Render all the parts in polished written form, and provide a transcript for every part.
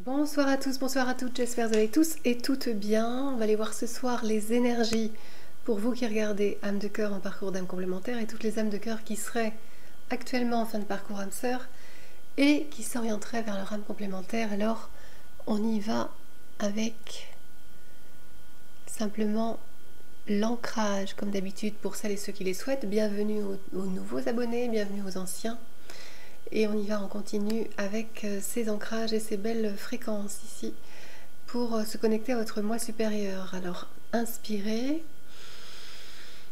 Bonsoir à tous, bonsoir à toutes, j'espère que vous allez tous et toutes bien. On va aller voir ce soir les énergies pour vous qui regardez âme de cœur en parcours d'âme complémentaire et toutes les âmes de cœur qui seraient actuellement en fin de parcours âme sœur et qui s'orienteraient vers leur âme complémentaire. Alors on y va avec simplement l'ancrage comme d'habitude pour celles et ceux qui les souhaitent. Bienvenue aux nouveaux abonnés, bienvenue aux anciens. Et on y va en continu avec ces ancrages et ces belles fréquences ici pour se connecter à votre moi supérieur. Alors, inspirez.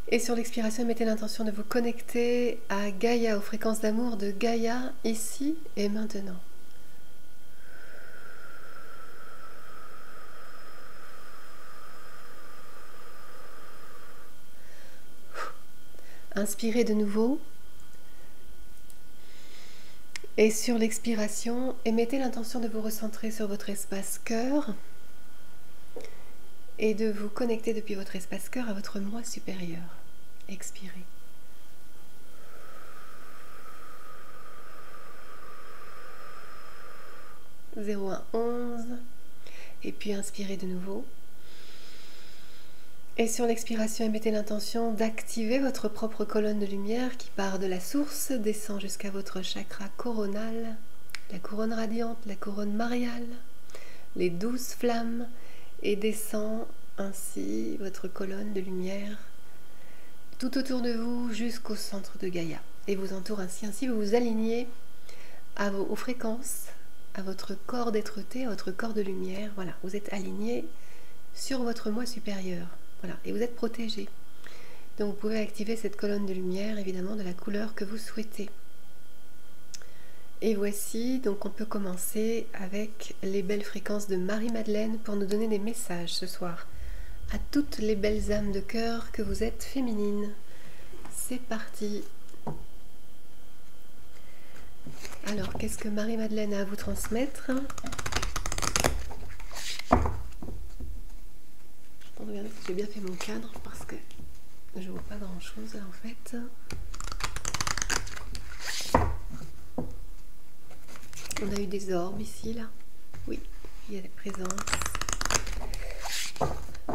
Et sur l'expiration, mettez l'intention de vous connecter à Gaïa, aux fréquences d'amour de Gaïa, ici et maintenant. Inspirez de nouveau. Et sur l'expiration, mettez l'intention de vous recentrer sur votre espace cœur et de vous connecter depuis votre espace cœur à votre moi supérieur. Expirez. Zéro, 1, 11. Et puis inspirez de nouveau. Et sur l'expiration, mettez l'intention d'activer votre propre colonne de lumière qui part de la source, descend jusqu'à votre chakra coronal, la couronne radiante, la couronne mariale, les 12 flammes, et descend ainsi votre colonne de lumière tout autour de vous jusqu'au centre de Gaïa. Et vous entoure ainsi. Ainsi vous vous alignez aux fréquences, à votre corps d'être-té, à votre corps de lumière. Voilà, vous êtes aligné sur votre moi supérieur. Voilà, et vous êtes protégé. Donc vous pouvez activer cette colonne de lumière, évidemment, de la couleur que vous souhaitez. Et voici, donc on peut commencer avec les belles fréquences de Marie-Madeleine pour nous donner des messages ce soir. À toutes les belles âmes de cœur que vous êtes féminines. C'est parti. Alors, qu'est-ce que Marie-Madeleine a à vous transmettre ? Regardez si j'ai bien fait mon cadre parce que je vois pas grand chose là en fait. On a eu des orbes ici là. Oui, il y a des présences.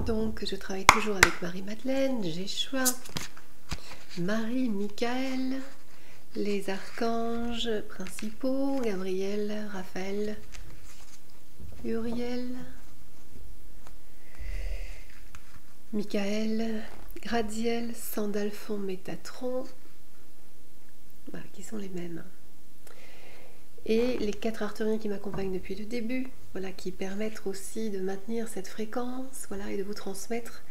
Donc je travaille toujours avec Marie-Madeleine, Jéchoua, Marie, Michael, les archanges principaux, Gabriel, Raphaël, Uriel, Michael, Gradiel, Sandalphon, Métatron, voilà, qui sont les mêmes. Et les 4 arthuriens qui m'accompagnent depuis le début, voilà, qui permettent aussi de maintenir cette fréquence, voilà, et de vous transmettre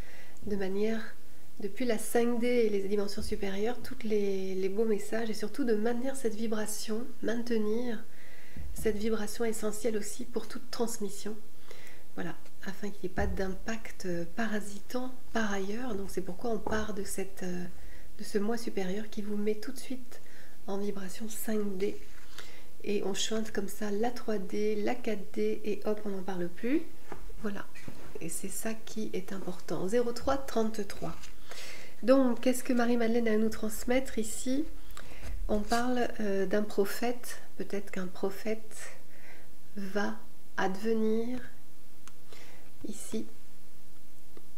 de manière, depuis la 5D et les dimensions supérieures, tous les beaux messages, et surtout de maintenir cette vibration, maintenir cette vibration essentielle aussi pour toute transmission. Voilà, afin qu'il n'y ait pas d'impact parasitant par ailleurs. Donc c'est pourquoi on part de ce moi supérieur qui vous met tout de suite en vibration 5D. Et on chante comme ça la 3D, la 4D, et hop, on n'en parle plus. Voilà, et c'est ça qui est important. 03 33. Donc, qu'est-ce que Marie-Madeleine a à nous transmettre ici ? On parle d'un prophète. Peut-être qu'un prophète va advenir. Ici,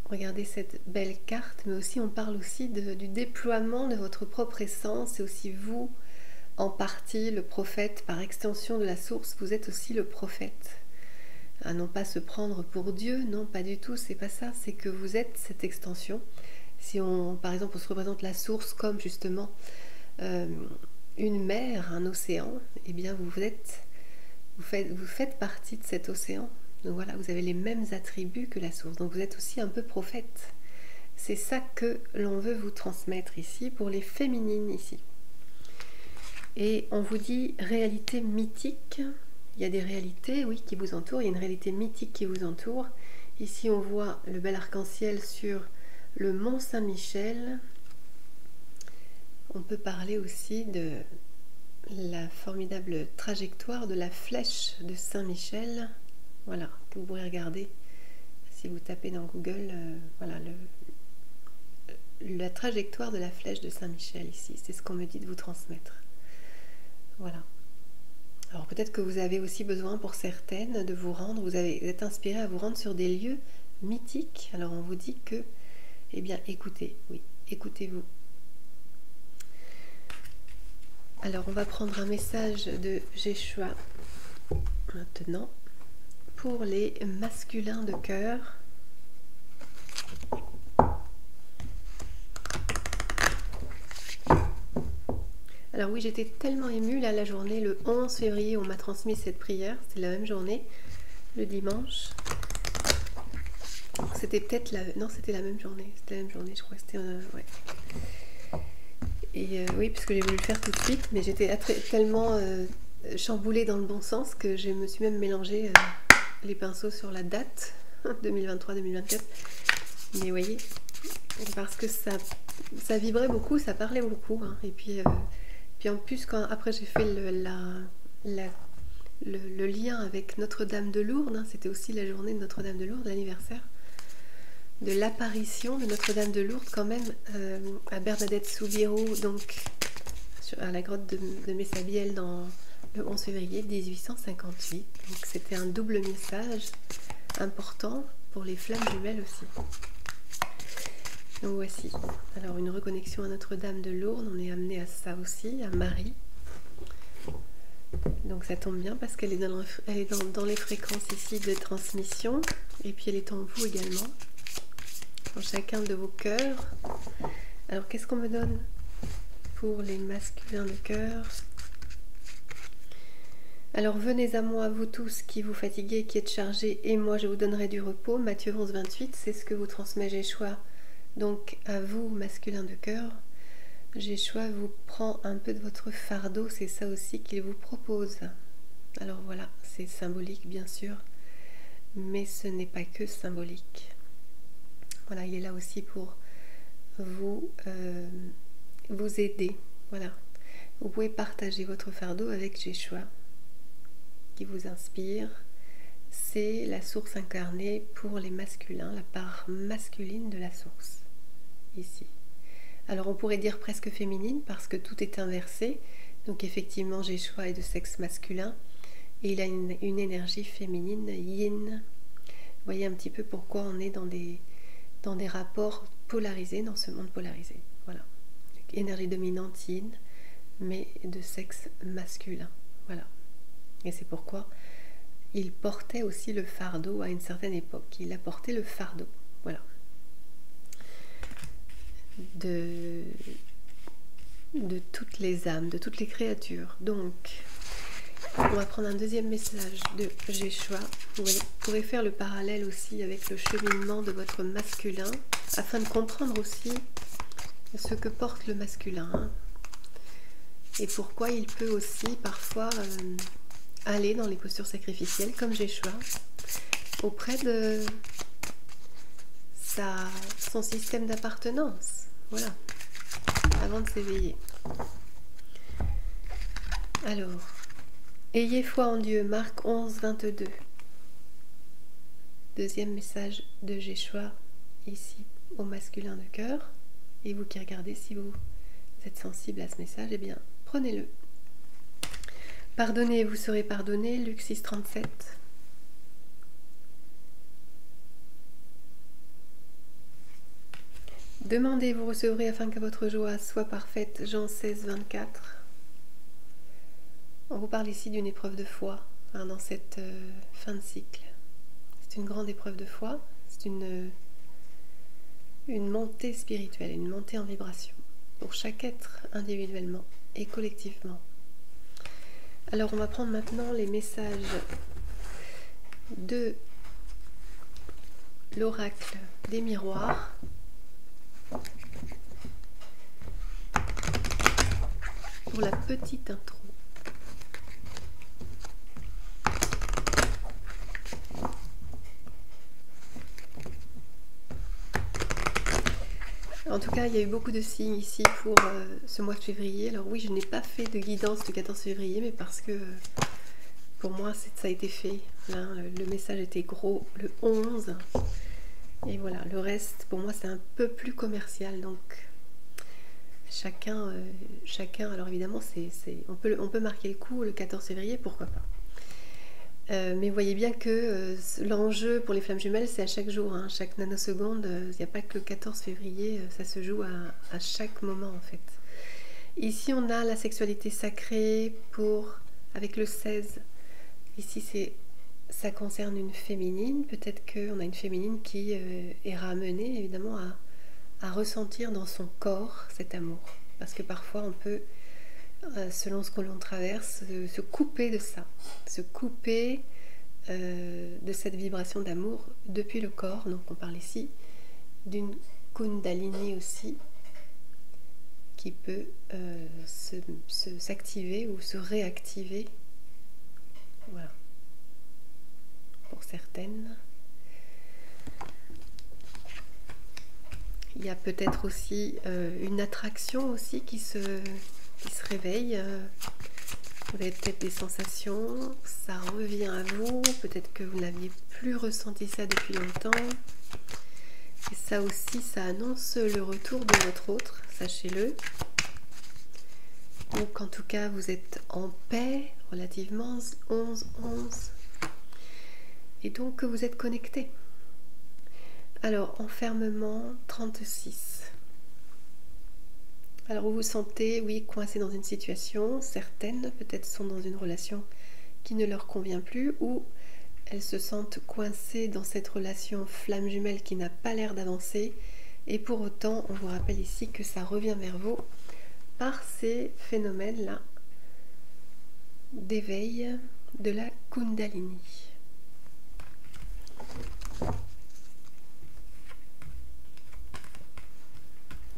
regardez cette belle carte, mais aussi on parle aussi du déploiement de votre propre essence. C'est aussi vous, en partie, le prophète, par extension de la source, vous êtes aussi le prophète. À non pas se prendre pour Dieu, non, pas du tout, c'est pas ça, c'est que vous êtes cette extension. Si par exemple, on se représente la source comme justement une mer, un océan, eh bien vous faites partie de cet océan. Donc voilà, vous avez les mêmes attributs que la source. Donc vous êtes aussi un peu prophète. C'est ça que l'on veut vous transmettre ici, pour les féminines ici. Et on vous dit réalité mythique. Il y a des réalités, oui, qui vous entourent. Il y a une réalité mythique qui vous entoure. Ici, on voit le bel arc-en-ciel sur le mont Saint-Michel. On peut parler aussi de la formidable trajectoire de la flèche de Saint-Michel. Voilà, que vous pourrez regarder si vous tapez dans Google, voilà, la trajectoire de la flèche de Saint-Michel ici. C'est ce qu'on me dit de vous transmettre. Voilà. Alors peut-être que vous avez aussi besoin pour certaines de vous rendre, vous êtes inspiré à vous rendre sur des lieux mythiques. Alors on vous dit que, eh bien écoutez, oui, écoutez-vous. Alors on va prendre un message de Yeshua maintenant pour les masculins de cœur. Alors oui, j'étais tellement émue là la journée, le 11 février, on m'a transmis cette prière, c'était la même journée, le dimanche. C'était peut-être la... Non, c'était la même journée, je crois que c'était... ouais. Et oui, parce que j'ai voulu le faire tout de suite, mais j'étais tellement chamboulée dans le bon sens que je me suis même mélangé les pinceaux sur la date 2023-2024. Mais vous voyez, parce que ça vibrait beaucoup, ça parlait beaucoup, hein. Et puis en plus, après j'ai fait le lien avec Notre-Dame de Lourdes, hein, c'était aussi la journée de Notre-Dame de Lourdes, l'anniversaire de l'apparition de Notre-Dame de Lourdes quand même à Bernadette Soubirous, donc à la grotte de Messabielle dans le 11 février 1858. Donc c'était un double message important pour les flammes jumelles aussi. Donc voici, alors une reconnexion à Notre-Dame de Lourdes, on est amené à ça aussi, à Marie. Donc ça tombe bien parce qu'elle est dans les fréquences ici de transmission, et puis elle est en vous également, dans chacun de vos cœurs. Alors qu'est-ce qu'on me donne pour les masculins de cœur? Alors venez à moi, vous tous qui vous fatiguez, qui êtes chargés, et moi je vous donnerai du repos. Matthieu 11, 28, c'est ce que vous transmet Yeshua. Donc à vous, masculins de cœur, Yeshua vous prend un peu de votre fardeau, c'est ça aussi qu'il vous propose. Alors voilà, c'est symbolique bien sûr, mais ce n'est pas que symbolique. Voilà, il est là aussi pour vous aider. Voilà, vous pouvez partager votre fardeau avec Yeshua qui vous inspire. C'est la source incarnée pour les masculins, la part masculine de la source, ici. Alors on pourrait dire presque féminine parce que tout est inversé. Donc effectivement, Yeshua est de sexe masculin et il a une énergie féminine, yin. Vous voyez un petit peu pourquoi on est dans des rapports polarisés, dans ce monde polarisé. Voilà. Énergie dominante yin, mais de sexe masculin. Voilà. Et c'est pourquoi il portait aussi le fardeau à une certaine époque. Il a porté le fardeau. Voilà. De toutes les âmes, de toutes les créatures. Donc, on va prendre un deuxième message de Yeshua. Vous pourrez faire le parallèle aussi avec le cheminement de votre masculin, afin de comprendre aussi ce que porte le masculin, hein, et pourquoi il peut aussi parfois aller dans les postures sacrificielles, comme Yeshua, auprès de son système d'appartenance. Voilà, avant de s'éveiller. Alors, ayez foi en Dieu, Marc 11, 22. Deuxième message de Yeshua, ici, au masculin de cœur. Et vous qui regardez, si vous êtes sensible à ce message, eh bien, prenez-le. Pardonnez et vous serez pardonné, Luc 6, 37. Demandez et vous recevrez afin que votre joie soit parfaite, Jean 16, 24. On vous parle ici d'une épreuve de foi, hein, dans cette fin de cycle. C'est une grande épreuve de foi, c'est une montée spirituelle, une montée en vibration, pour chaque être individuellement et collectivement. Alors on va prendre maintenant les messages de l'oracle des miroirs. Pour la petite intro. En tout cas, il y a eu beaucoup de signes ici pour ce mois de février. Alors oui, je n'ai pas fait de guidance du 14 février, mais parce que pour moi, ça a été fait. Là, le message était gros le 11. Et voilà, le reste, pour moi, c'est un peu plus commercial. Donc, chacun, alors évidemment, on peut marquer le coup le 14 février, pourquoi pas. Mais voyez bien que l'enjeu pour les flammes jumelles, c'est à chaque jour, hein, chaque nanoseconde. Il n'y a pas que le 14 février, ça se joue à chaque moment en fait. Ici, on a la sexualité sacrée avec le 16. Ici, ça concerne une féminine. Peut-être qu'on a une féminine qui est ramenée évidemment à ressentir dans son corps cet amour. Parce que parfois, on peut, selon ce que l'on traverse, se couper de ça, se couper de cette vibration d'amour depuis le corps. Donc on parle ici d'une Kundalini aussi, qui peut s'activer ou se réactiver. Voilà. Pour certaines. Il y a peut-être aussi une attraction aussi qui se réveille. Vous avez peut-être des sensations, ça revient à vous. Peut-être que vous n'aviez plus ressenti ça depuis longtemps. Et ça aussi, ça annonce le retour de votre autre, sachez-le. Ou qu'en tout cas, vous êtes en paix, relativement, 11-11. Et donc, que vous êtes connecté. Alors, enfermement 36. Alors, vous vous sentez, oui, coincé dans une situation. Certaines, peut-être, sont dans une relation qui ne leur convient plus, ou elles se sentent coincées dans cette relation flamme jumelle qui n'a pas l'air d'avancer. Et pour autant, on vous rappelle ici que ça revient vers vous par ces phénomènes-là d'éveil de la Kundalini.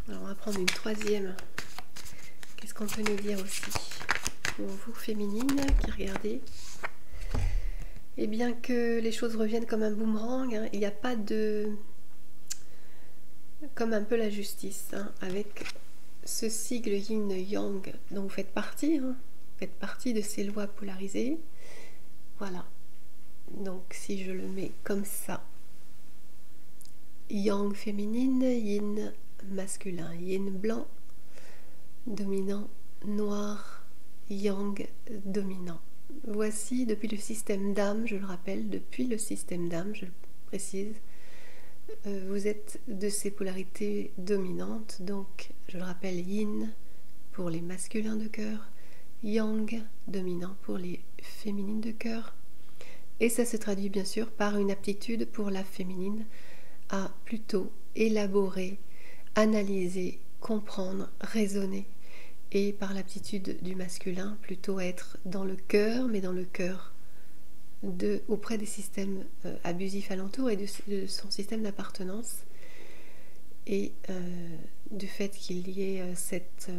Alors on va prendre une troisième. Qu'est-ce qu'on peut nous dire aussi pour vous, féminines, qui regardez? Eh bien que les choses reviennent comme un boomerang, hein. Il n'y a pas de... Comme un peu la justice, hein, avec ce sigle yin-yang dont vous faites partie, hein. Vous faites partie de ces lois polarisées. Voilà. Donc si je le mets comme ça, yang féminine, yin masculin, yin blanc, dominant, noir, yang dominant. Voici, depuis le système d'âme, je le rappelle, depuis le système d'âme, je le précise, vous êtes de ces polarités dominantes, donc je le rappelle, yin pour les masculins de cœur, yang dominant pour les féminines de cœur, et ça se traduit bien sûr par une aptitude pour la féminine à plutôt élaborer, analyser, comprendre, raisonner, et par l'aptitude du masculin plutôt à être dans le cœur, mais dans le cœur auprès des systèmes abusifs alentours et de son système d'appartenance, et du fait qu'il y ait cette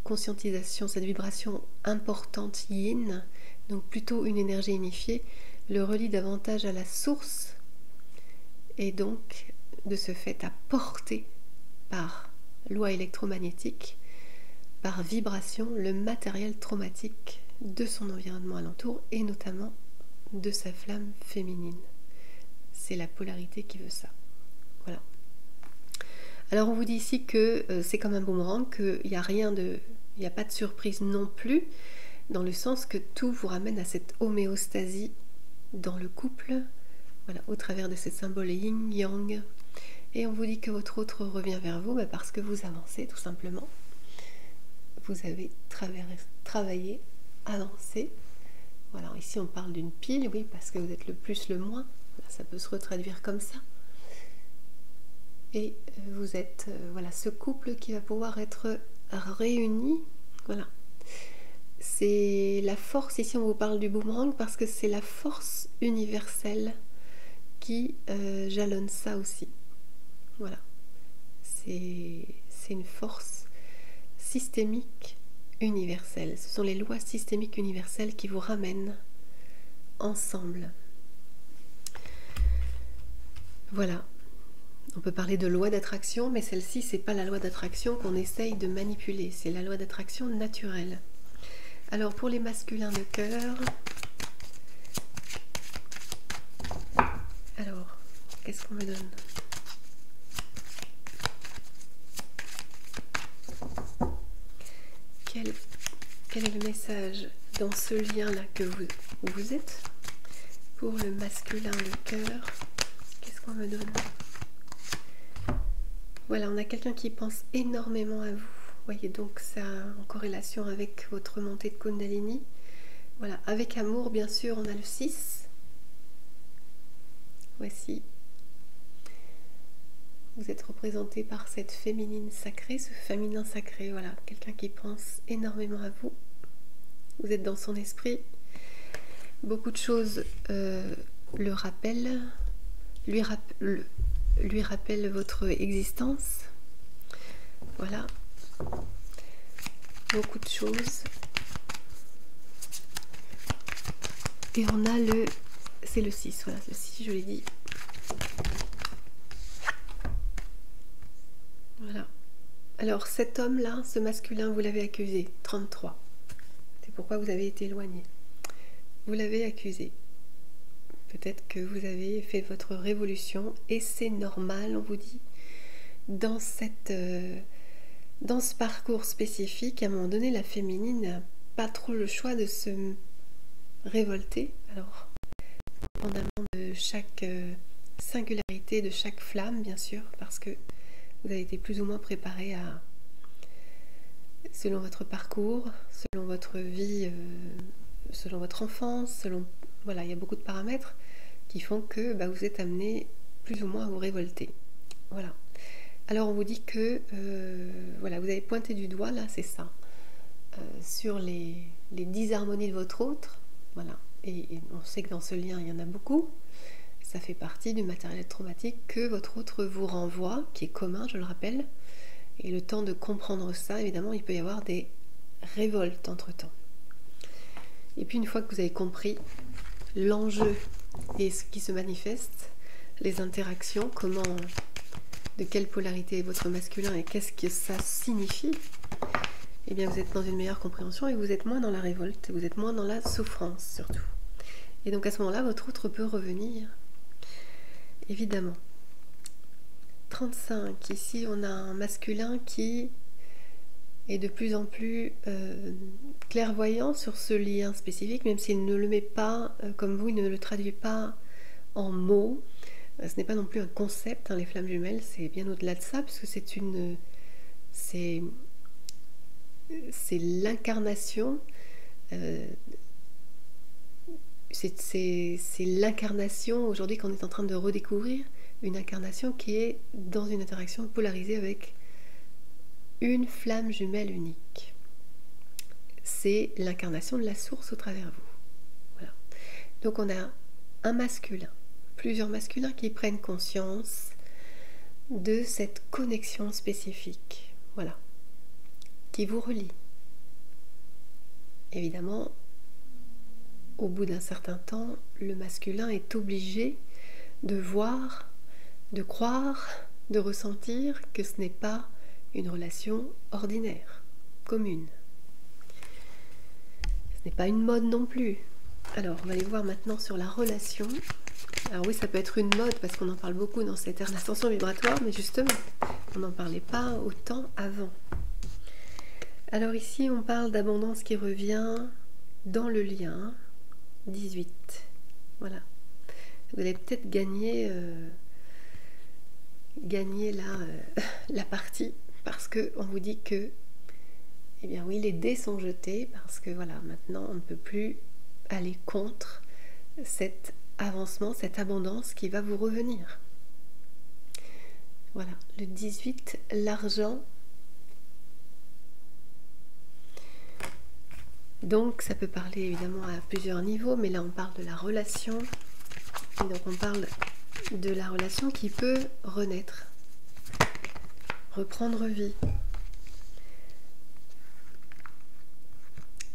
conscientisation, cette vibration importante yin, donc plutôt une énergie unifiée, le relie davantage à la source, et donc de ce fait à porter par loi électromagnétique, par vibration, le matériel traumatique de son environnement alentour, et notamment de sa flamme féminine. C'est la polarité qui veut ça. Voilà. Alors on vous dit ici que c'est comme un boomerang, qu'il n'y a pas de surprise non plus, dans le sens que tout vous ramène à cette homéostasie dans le couple, voilà, au travers de ce symbole yin-yang. Et on vous dit que votre autre revient vers vous parce que vous avancez tout simplement. Vous avez travaillé, avancé. Voilà, ici on parle d'une pile, oui, parce que vous êtes le plus, le moins. Ça peut se retraduire comme ça. Et vous êtes, voilà, ce couple qui va pouvoir être réuni. Voilà. C'est la force, ici on vous parle du boomerang, parce que c'est la force universelle qui jalonne ça aussi. Voilà. C'est une force systémique universelle. Ce sont les lois systémiques universelles qui vous ramènent ensemble. Voilà. On peut parler de loi d'attraction, mais celle-ci, c'est pas la loi d'attraction qu'on essaye de manipuler. C'est la loi d'attraction naturelle. Alors, pour les masculins de cœur, alors, qu'est-ce qu'on me donne ? quel est le message dans ce lien-là où vous êtes pour le masculin de cœur? Qu'est-ce qu'on me donne? Voilà, on a quelqu'un qui pense énormément à vous. Voyez, donc ça en corrélation avec votre montée de Kundalini. Voilà, avec amour, bien sûr, on a le 6. Voici. Vous êtes représenté par cette féminine sacrée, ce féminin sacré. Voilà, quelqu'un qui pense énormément à vous. Vous êtes dans son esprit. Beaucoup de choses le rappellent, lui rappellent votre existence. Voilà. Beaucoup de choses. Et on a c'est le 6, voilà, le 6, je l'ai dit. Voilà. Alors cet homme-là, ce masculin, vous l'avez accusé, 33. C'est pourquoi vous avez été éloigné. Vous l'avez accusé. Peut-être que vous avez fait votre révolution et c'est normal, on vous dit, dans ce parcours spécifique, à un moment donné, la féminine n'a pas trop le choix de se révolter. Alors, dépendamment de chaque singularité, de chaque flamme, bien sûr, parce que vous avez été plus ou moins préparé selon votre parcours, selon votre vie, selon votre enfance, voilà, il y a beaucoup de paramètres qui font que vous êtes amené plus ou moins à vous révolter. Voilà. Alors on vous dit que voilà, vous avez pointé du doigt, là, c'est ça, sur les disharmonies de votre autre. Voilà. Et on sait que dans ce lien, il y en a beaucoup. Ça fait partie du matériel traumatique que votre autre vous renvoie, qui est commun, je le rappelle. Et le temps de comprendre ça, évidemment, il peut y avoir des révoltes entre-temps. Et puis une fois que vous avez compris l'enjeu et ce qui se manifeste, les interactions, de quelle polarité est votre masculin et qu'est-ce que ça signifie, eh bien vous êtes dans une meilleure compréhension et vous êtes moins dans la révolte, vous êtes moins dans la souffrance surtout. Et donc à ce moment-là, votre autre peut revenir, évidemment. 35, ici on a un masculin qui est de plus en plus clairvoyant sur ce lien spécifique, même s'il ne le met pas, comme vous, il ne le traduit pas en mots. Ce n'est pas non plus un concept, hein, les flammes jumelles, c'est bien au-delà de ça, puisque c'est l'incarnation, c'est l'incarnation aujourd'hui qu'on est en train de redécouvrir, une incarnation qui est dans une interaction polarisée avec une flamme jumelle unique. C'est l'incarnation de la source au travers vous. Voilà. Donc on a un masculin, plusieurs masculins qui prennent conscience de cette connexion spécifique, voilà, qui vous relie. Évidemment, au bout d'un certain temps, le masculin est obligé de voir, de croire, de ressentir que ce n'est pas une relation ordinaire, commune. Ce n'est pas une mode non plus. Alors, on va aller voir maintenant sur la relation. Alors oui, ça peut être une mode parce qu'on en parle beaucoup dans cette ère d'ascension vibratoire, mais justement, on n'en parlait pas autant avant. Alors ici, on parle d'abondance qui revient dans le lien. 18. Voilà. Vous allez peut-être gagner la partie parce qu'on vous dit que, eh bien oui, les dés sont jetés parce que voilà, maintenant, on ne peut plus aller contre cet avancement, cette abondance qui va vous revenir. Voilà, le 18, l'argent. Donc ça peut parler évidemment à plusieurs niveaux, mais là on parle de la relation. Et donc on parle de la relation qui peut renaître, reprendre vie,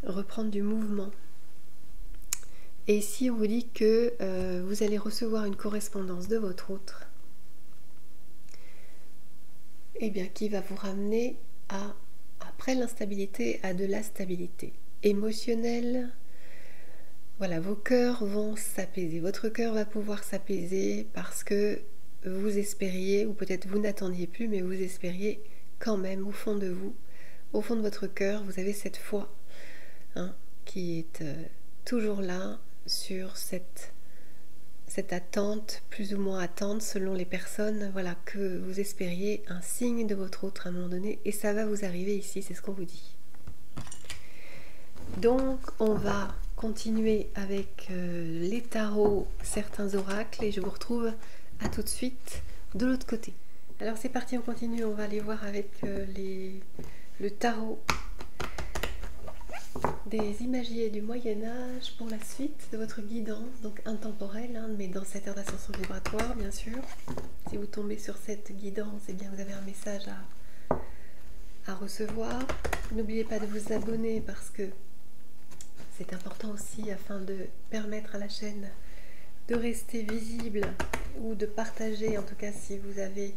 reprendre du mouvement. Et ici on vous dit que vous allez recevoir une correspondance de votre autre, eh bien, qui va vous ramener après l'instabilité, à de la stabilité émotionnelle. Voilà, vos cœurs vont s'apaiser, votre cœur va pouvoir s'apaiser parce que vous espériez, ou peut-être vous n'attendiez plus, mais vous espériez quand même au fond de vous au fond de votre cœur, vous avez cette foi hein, qui est toujours là sur cette attente, plus ou moins attente selon les personnes, voilà, que vous espériez un signe de votre autre à un moment donné, et ça va vous arriver ici, c'est ce qu'on vous dit. Donc on va continuer avec les tarots, certains oracles, et je vous retrouve à tout de suite de l'autre côté. Alors c'est parti, on continue, on va aller voir avec le tarot des imagiers du Moyen-Âge pour la suite de votre guidance, donc intemporelle, hein, mais dans cette heure d'ascension vibratoire, bien sûr. Si vous tombez sur cette guidance, eh bien vous avez un message à recevoir. N'oubliez pas de vous abonner parce que c'est important aussi afin de permettre à la chaîne de rester visible ou de partager, en tout cas si vous avez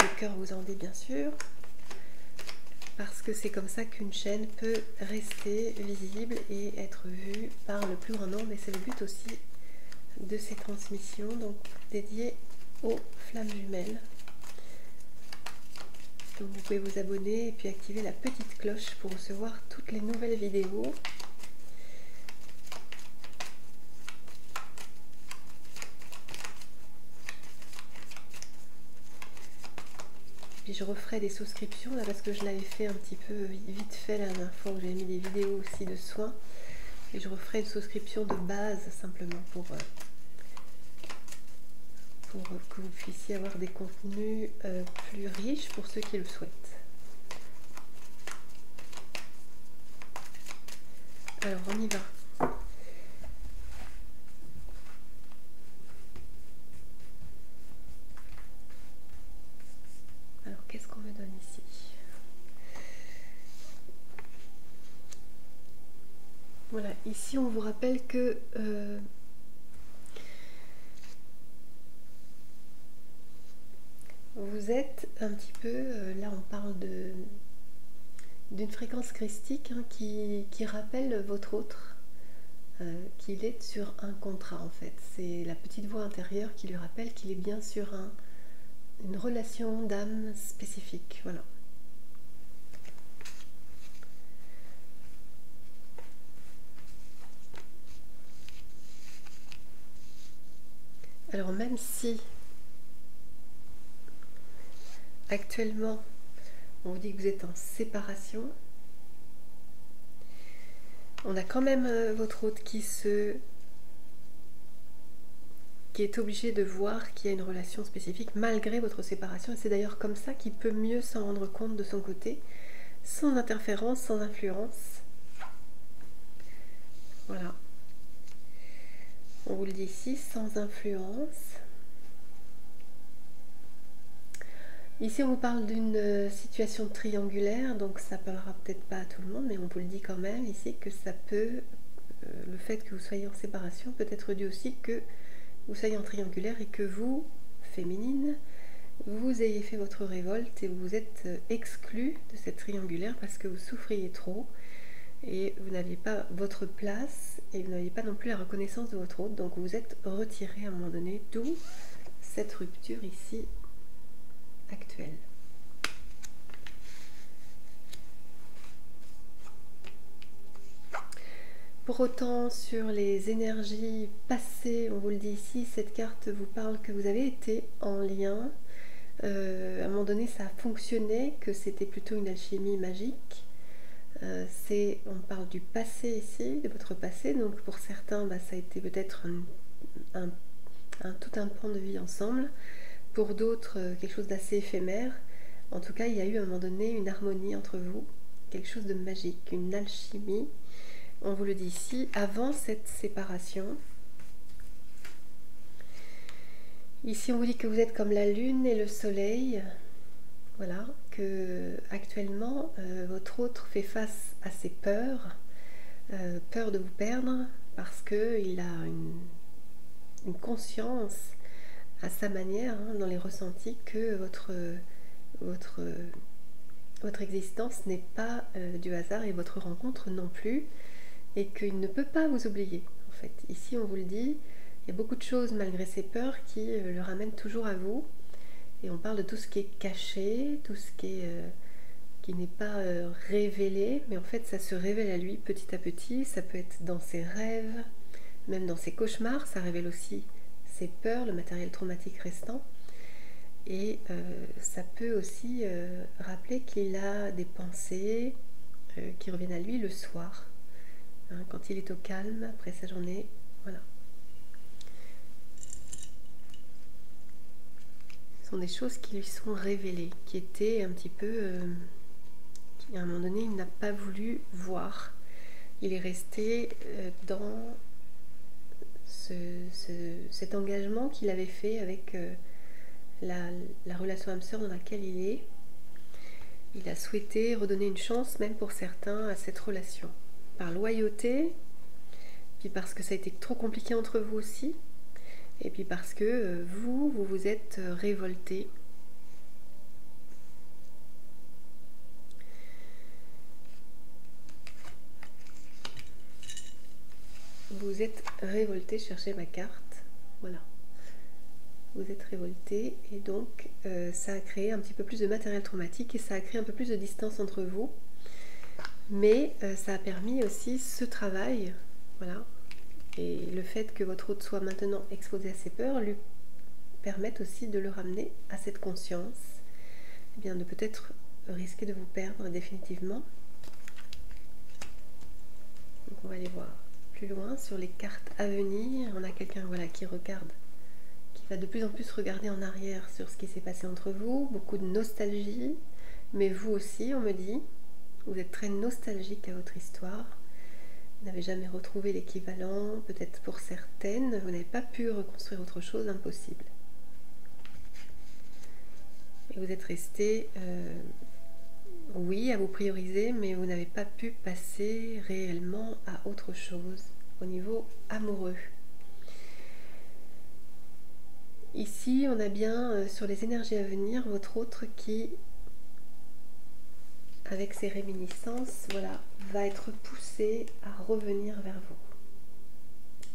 le cœur vous en dit bien sûr. Parce que c'est comme ça qu'une chaîne peut rester visible et être vue par le plus grand nombre. Et c'est le but aussi de ces transmissions, donc dédiées aux flammes jumelles. Donc vous pouvez vous abonner et puis activer la petite cloche pour recevoir toutes les nouvelles vidéos. Puis je referai des souscriptions là parce que je l'avais fait un petit peu vite fait la dernière fois où j'avais mis des vidéos aussi de soins. Et je referai une souscription de base simplement pour que vous puissiez avoir des contenus plus riches pour ceux qui le souhaitent. Alors on y va. Alors qu'est-ce qu'on me donne ici? Voilà, ici on vous rappelle que vous êtes un petit peu, là on parle d'une fréquence christique hein, qui rappelle votre autre, qu'il est sur un contrat en fait. C'est la petite voix intérieure qui lui rappelle qu'il est bien sur une relation d'âme spécifique. Voilà. Alors même si actuellement on vous dit que vous êtes en séparation, on a quand même votre hôte qui est obligé de voir qu'il y a une relation spécifique malgré votre séparation, et c'est d'ailleurs comme ça qu'il peut mieux s'en rendre compte de son côté, sans interférence, sans influence. Voilà. On vous le dit ici, sans influence. Ici, on vous parle d'une situation triangulaire, donc ça parlera peut-être pas à tout le monde, mais on vous le dit quand même ici que ça peut, le fait que vous soyez en séparation peut être dû aussi que vous soyez en triangulaire et que vous, féminine, vous ayez fait votre révolte et vous êtes exclue de cette triangulaire parce que vous souffriez trop et vous n'aviez pas votre place et vous n'aviez pas non plus la reconnaissance de votre hôte, donc vous vous êtes retiré à un moment donné, d'où cette rupture ici actuelle. Pour autant, sur les énergies passées, on vous le dit ici, cette carte vous parle que vous avez été en lien. À un moment donné, ça a fonctionné, que c'était plutôt une alchimie magique. On parle du passé ici, de votre passé. Donc pour certains, ça a été peut-être tout un pan de vie ensemble. Pour d'autres, quelque chose d'assez éphémère. En tout cas, il y a eu à un moment donné une harmonie entre vous, quelque chose de magique, une alchimie. On vous le dit ici, avant cette séparation. Ici, on vous dit que vous êtes comme la lune et le soleil. Voilà, que actuellement, votre autre fait face à ses peurs, peur de vous perdre, parce qu'il a une conscience à sa manière, hein, dans les ressentis, que votre existence n'est pas du hasard et votre rencontre non plus, et qu'il ne peut pas vous oublier. En fait, ici on vous le dit, il y a beaucoup de choses malgré ces peurs qui le ramènent toujours à vous, et on parle de tout ce qui est caché, tout ce qui est qui n'est pas révélé, mais en fait ça se révèle à lui petit à petit. Ça peut être dans ses rêves, même dans ses cauchemars. Ça révèle aussi ses peurs, le matériel traumatique restant. Et ça peut aussi rappeler qu'il a des pensées qui reviennent à lui le soir, hein, quand il est au calme après sa journée. Voilà. Ce sont des choses qui lui sont révélées, qui étaient un petit peu... à un moment donné, il n'a pas voulu voir. Il est resté dans cet engagement qu'il avait fait avec la relation âme-sœur dans laquelle il est. Il a souhaité redonner une chance, même pour certains, à cette relation. Par loyauté, puis parce que ça a été trop compliqué entre vous aussi, et puis parce que vous vous êtes révolté. Vous êtes révolté, cherchez ma carte, voilà. Vous êtes révolté et donc ça a créé un petit peu plus de matériel traumatique et ça a créé un peu plus de distance entre vous. Mais ça a permis aussi ce travail, voilà. Et le fait que votre hôte soit maintenant exposé à ses peurs lui permet aussi de le ramener à cette conscience, et bien de peut-être risquer de vous perdre définitivement. Donc on va aller voir plus loin sur les cartes à venir. On a quelqu'un, voilà, qui regarde, qui va de plus en plus regarder en arrière sur ce qui s'est passé entre vous, beaucoup de nostalgie, mais vous aussi, on me dit, vous êtes très nostalgique à votre histoire, vous n'avez jamais retrouvé l'équivalent, peut-être pour certaines, vous n'avez pas pu reconstruire autre chose, impossible. Et vous êtes resté, oui, à vous prioriser, mais vous n'avez pas pu passer réellement à autre chose au niveau amoureux. Ici, on a bien, sur les énergies à venir, votre autre qui, avec ses réminiscences, voilà, va être poussé à revenir vers vous.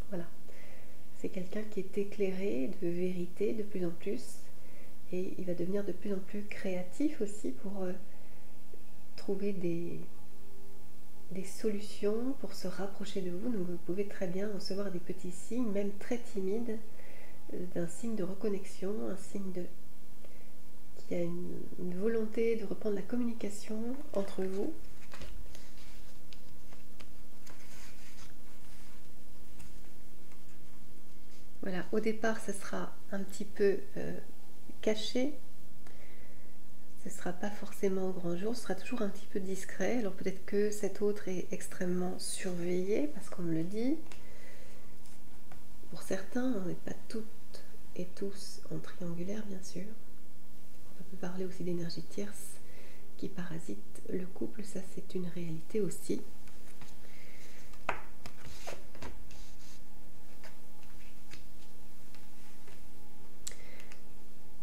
Voilà. C'est quelqu'un qui est éclairé de vérité de plus en plus, et il va devenir de plus en plus créatif aussi pour trouver des solutions pour se rapprocher de vous. Donc vous pouvez très bien recevoir des petits signes, même très timides, d'un signe de reconnexion, un signe qui a une volonté de reprendre la communication entre vous. Voilà, au départ, ça sera un petit peu caché. Ce ne sera pas forcément au grand jour, ce sera toujours un petit peu discret. Alors peut-être que cet autre est extrêmement surveillé, parce qu'on me le dit. Pour certains, on n'est pas toutes et tous en triangulaire, bien sûr. On peut parler aussi d'énergie tierce qui parasite le couple, ça c'est une réalité aussi.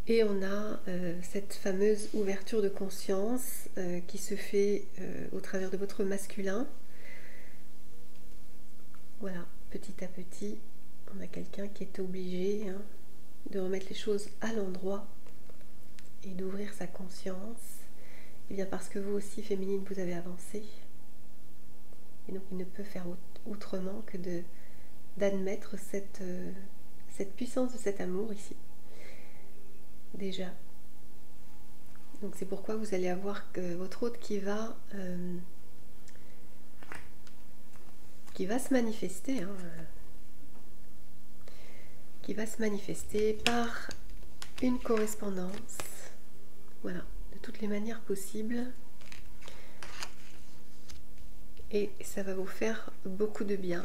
Et on a cette fameuse ouverture de conscience qui se fait au travers de votre masculin. Voilà, petit à petit, on a quelqu'un qui est obligé de remettre les choses à l'endroit et d'ouvrir sa conscience. Et bien parce que vous aussi, féminine, vous avez avancé. Et donc il ne peut faire autrement que d'admettre cette puissance de cet amour ici. Déjà. Donc c'est pourquoi vous allez avoir que votre hôte qui va se manifester, qui va se manifester par une correspondance, voilà, de toutes les manières possibles, et ça va vous faire beaucoup de bien.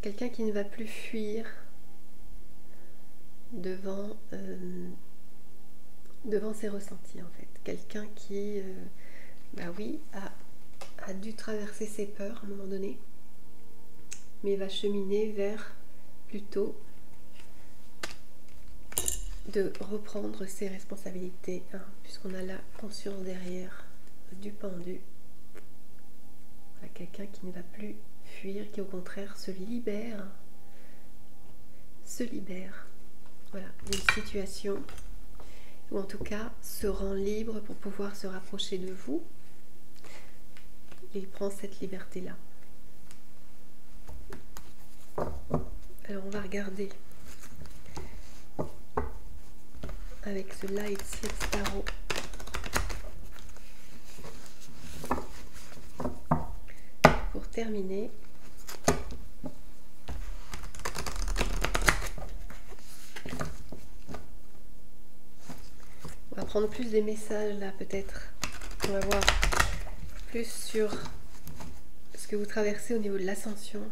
Quelqu'un qui ne va plus fuir devant ses ressentis, en fait. Quelqu'un qui, oui, a dû traverser ses peurs à un moment donné, mais va cheminer vers plutôt de reprendre ses responsabilités, puisqu'on a la conscience derrière du pendu. Voilà, quelqu'un qui ne va plus fuir, qui au contraire se libère, voilà, d'une situation ou en tout cas se rend libre pour pouvoir se rapprocher de vous. Il prend cette liberté-là. Alors on va regarder avec ce Light Seeds Tarot. Pour terminer, on va prendre plus des messages là peut-être. On va voir plus sur ce que vous traversez au niveau de l'ascension.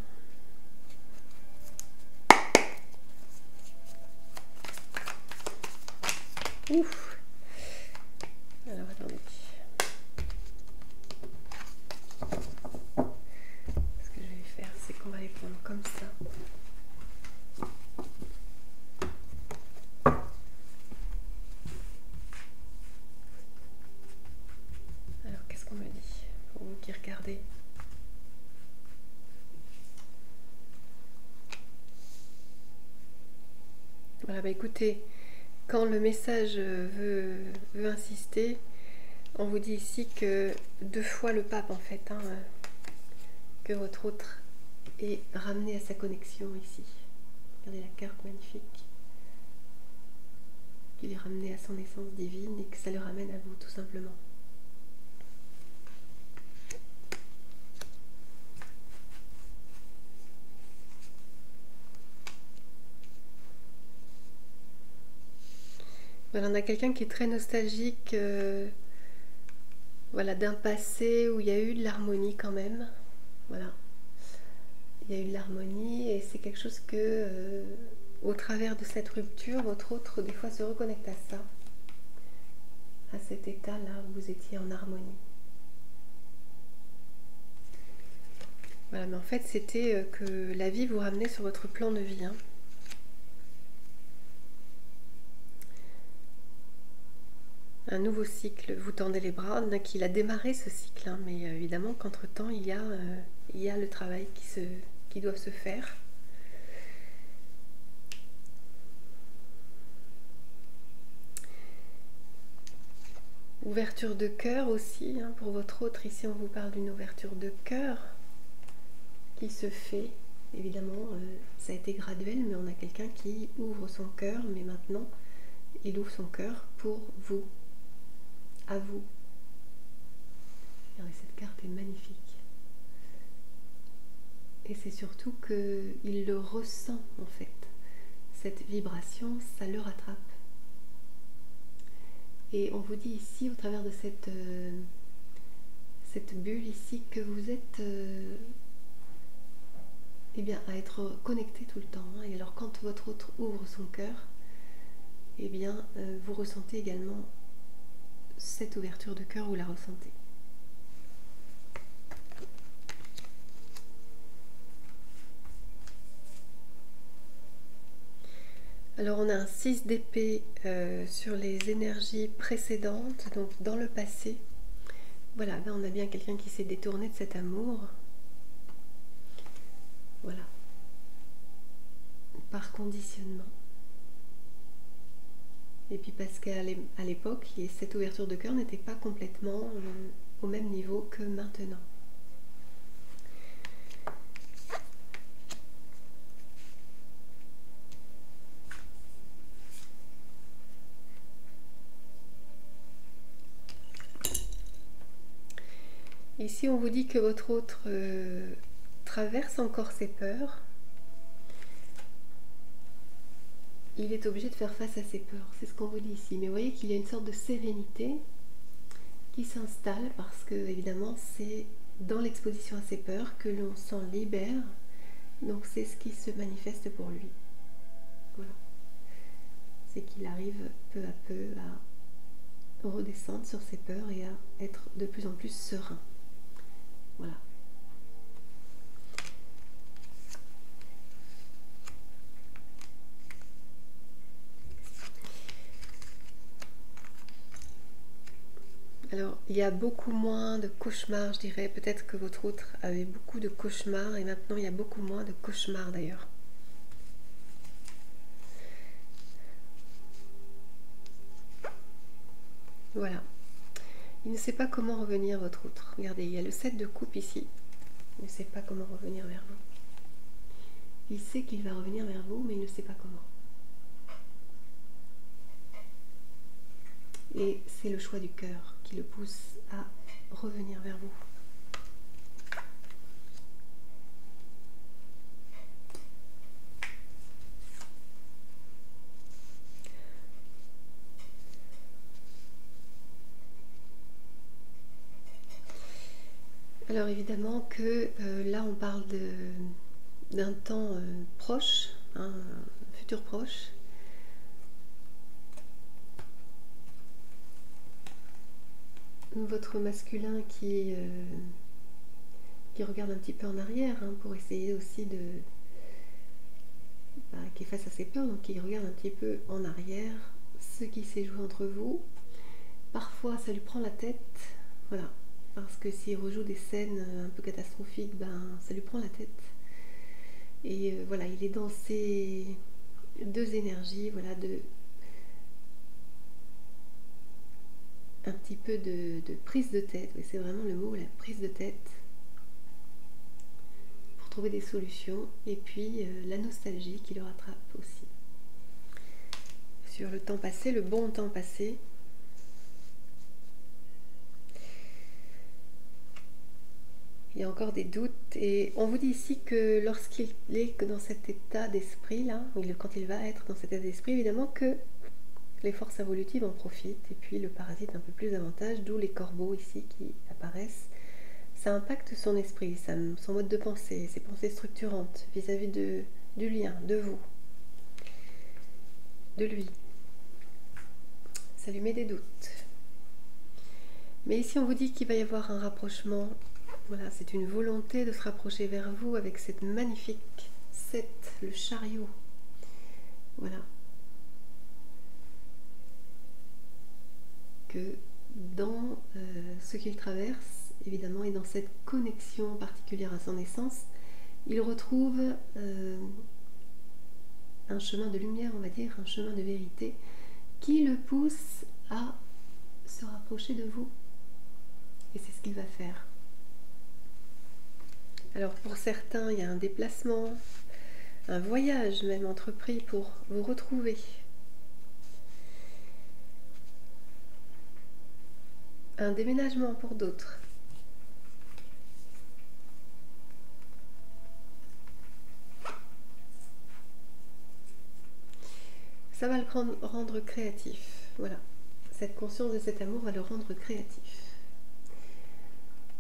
Ouf. Alors attendez. Ce que je vais faire, c'est qu'on va les prendre comme ça. Alors qu'est-ce qu'on me dit pour vous qui regardez? Voilà, bah écoutez, quand le message veut insister, on vous dit ici que 2 fois le pape en fait, hein, que votre autre est ramené à sa connexion ici. Regardez la carte magnifique. Qu'il est ramené à son essence divine et que ça le ramène à vous tout simplement. Voilà, on a quelqu'un qui est très nostalgique, voilà, d'un passé où il y a eu de l'harmonie quand même. Voilà, il y a eu de l'harmonie et c'est quelque chose que, au travers de cette rupture, votre autre des fois se reconnecte à ça, à cet état-là où vous étiez en harmonie. Voilà, mais en fait c'était que la vie vous ramenait sur votre plan de vie, hein. Un nouveau cycle, vous tendez les bras, qu'il a démarré ce cycle, hein, mais évidemment qu'entre-temps, il y a le travail qui doit se faire. Ouverture de cœur aussi, hein, pour votre autre, ici on vous parle d'une ouverture de cœur qui se fait, évidemment, ça a été graduel, mais on a quelqu'un qui ouvre son cœur, mais maintenant, il ouvre son cœur pour vous. À vous. Regardez, cette carte est magnifique. Et c'est surtout qu'il le ressent en fait. Cette vibration, ça le rattrape. Et on vous dit ici, au travers de cette bulle ici, que vous êtes eh bien, à être connecté tout le temps. Et alors quand votre autre ouvre son cœur, eh bien, vous ressentez également cette ouverture de cœur, vous la ressentez. Alors on a un 6 d'épée sur les énergies précédentes, donc dans le passé. Voilà, là on a bien quelqu'un qui s'est détourné de cet amour. Voilà. Par conditionnement. Et puis parce qu'à l'époque, cette ouverture de cœur n'était pas complètement au même niveau que maintenant. Ici, on vous dit que votre autre traverse encore ses peurs. Il est obligé de faire face à ses peurs, c'est ce qu'on vous dit ici. Mais vous voyez qu'il y a une sorte de sérénité qui s'installe parce que, évidemment, c'est dans l'exposition à ses peurs que l'on s'en libère. Donc c'est ce qui se manifeste pour lui. Voilà. C'est qu'il arrive peu à peu à redescendre sur ses peurs et à être de plus en plus serein. Voilà. Alors, il y a beaucoup moins de cauchemars, je dirais. Peut-être que votre autre avait beaucoup de cauchemars et maintenant il y a beaucoup moins de cauchemars d'ailleurs. Voilà. Il ne sait pas comment revenir votre autre. Regardez, il y a le 7 de coupe ici. Il ne sait pas comment revenir vers vous. Il sait qu'il va revenir vers vous, mais il ne sait pas comment. Et c'est le choix du cœur qui le pousse à revenir vers vous. Alors évidemment que là on parle d'un temps proche, un futur proche. Votre masculin qui regarde un petit peu en arrière pour essayer aussi qui est face à ses peurs, donc qui regarde un petit peu en arrière ce qui s'est joué entre vous. Parfois ça lui prend la tête, voilà, parce que s'il rejoue des scènes un peu catastrophiques, ça lui prend la tête. Et voilà, il est dans ces deux énergies, voilà, un petit peu de prise de tête, oui, c'est vraiment le mot, la prise de tête, pour trouver des solutions, et puis la nostalgie qui le rattrape aussi. Sur le temps passé, le bon temps passé. Il y a encore des doutes, et on vous dit ici que lorsqu'il est dans cet état d'esprit là, quand il va être dans cet état d'esprit, évidemment que les forces évolutives en profitent, et puis le parasite un peu plus davantage, d'où les corbeaux ici qui apparaissent. Ça impacte son esprit, son mode de pensée, ses pensées structurantes vis-à-vis du lien, de vous, de lui. Ça lui met des doutes. Mais ici on vous dit qu'il va y avoir un rapprochement. Voilà, c'est une volonté de se rapprocher vers vous avec cette magnifique 7, le chariot. Voilà. Que dans ce qu'il traverse, évidemment, et dans cette connexion particulière à son essence, il retrouve un chemin de lumière, on va dire, un chemin de vérité, qui le pousse à se rapprocher de vous. Et c'est ce qu'il va faire. Alors pour certains, il y a un déplacement, un voyage même entrepris pour vous retrouver. Un déménagement pour d'autres. Ça va le rendre créatif. Voilà. Cette conscience de cet amour va le rendre créatif.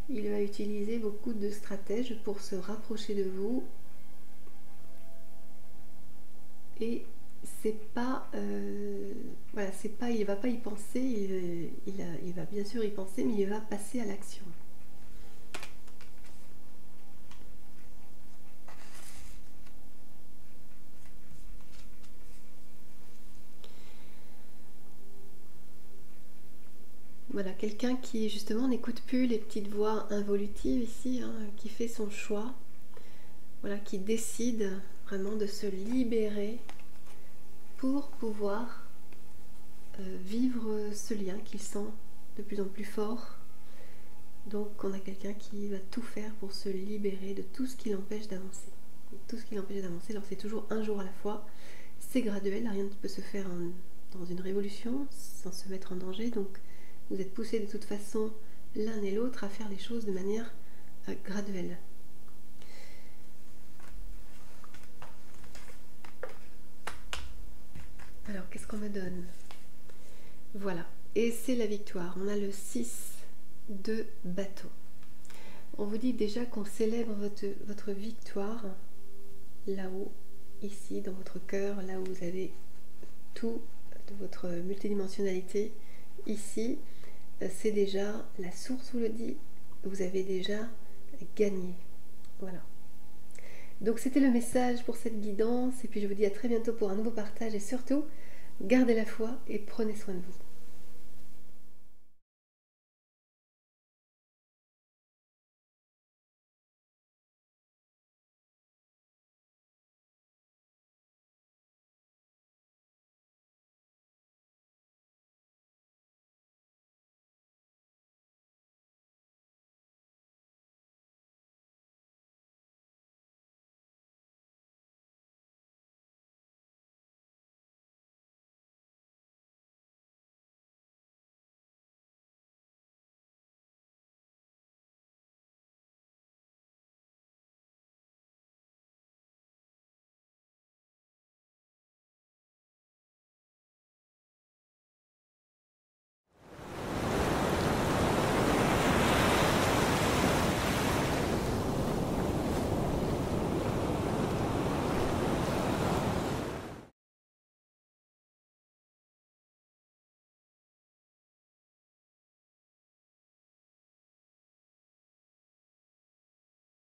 Il va utiliser beaucoup de stratèges pour se rapprocher de vous. Et c'est pas, voilà, c'est pas, il va pas y penser, il va bien sûr y penser, mais il va passer à l'action. Voilà, quelqu'un qui justement n'écoute plus les petites voix involutives ici, qui fait son choix, voilà, qui décide vraiment de se libérer pour pouvoir vivre ce lien qu'il sent de plus en plus fort. Donc on a quelqu'un qui va tout faire pour se libérer de tout ce qui l'empêche d'avancer. Tout ce qui l'empêche d'avancer, alors c'est toujours un jour à la fois, c'est graduel, rien ne peut se faire dans une révolution sans se mettre en danger, donc vous êtes poussés de toute façon l'un et l'autre à faire les choses de manière graduelle. Alors, qu'est-ce qu'on me donne? Voilà, et c'est la victoire. On a le 6 de bâton. On vous dit déjà qu'on célèbre votre victoire là-haut, ici, dans votre cœur, là où vous avez tout de votre multidimensionnalité. Ici, c'est déjà la source vous le dit, vous avez déjà gagné. Voilà. Donc c'était le message pour cette guidance, et puis je vous dis à très bientôt pour un nouveau partage, et surtout, gardez la foi et prenez soin de vous.